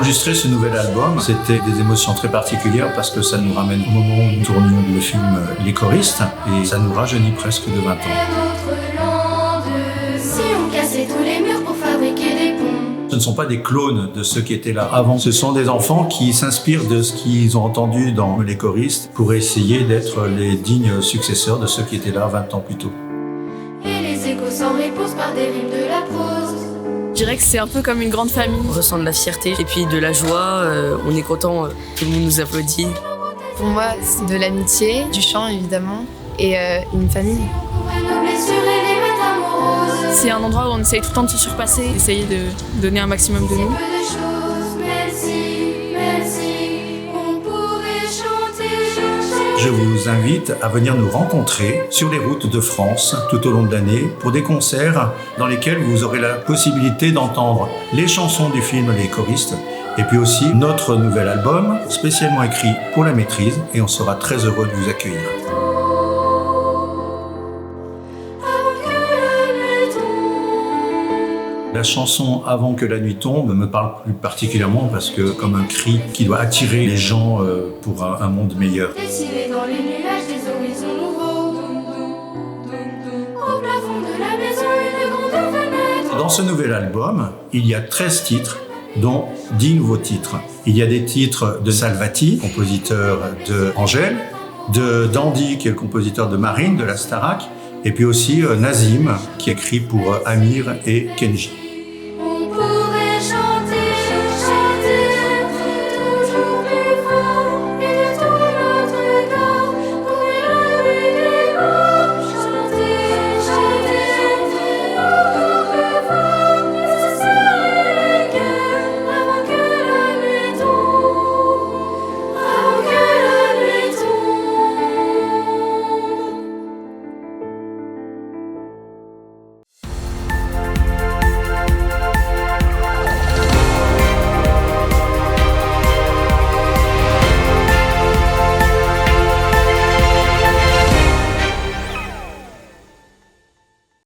enregistrer ce nouvel album, c'était des émotions très particulières parce que ça nous ramène au moment où nous tournions le film Les choristes et ça nous rajeunit presque de 20 ans. Ce ne sont pas des clones de ceux qui étaient là avant. Ce sont des enfants qui s'inspirent de ce qu'ils ont entendu dans Les choristes pour essayer d'être les dignes successeurs de ceux qui étaient là 20 ans plus tôt. Et les échos sans réponse par des rimes de la prose. Je dirais que c'est un peu comme une grande famille. On ressent de la fierté et puis de la joie. On est content, tout le monde nous applaudit. Pour moi, c'est de l'amitié, du chant évidemment, et une famille. C'est un endroit où on essaye tout le temps de se surpasser, d'essayer de donner un maximum de nous. Je vous invite à venir nous rencontrer sur les routes de France tout au long de l'année pour des concerts dans lesquels vous aurez la possibilité d'entendre les chansons du film Les choristes et puis aussi notre nouvel album spécialement écrit pour la maîtrise et on sera très heureux de vous accueillir. La chanson « Avant que la nuit tombe » me parle plus particulièrement parce que comme un cri qui doit attirer les gens pour un monde meilleur. Dessiner dans les nuages des horizons nouveaux. Au plafond de la maison, une grande fenêtre. Dans ce nouvel album, il y a 13 titres, dont 10 nouveaux titres. Il y a des titres de Salvati, compositeur de Angèle, de Dandy, qui est le compositeur de Marine, de la Starac, et puis aussi Nazim, qui écrit pour Amir et Kenji.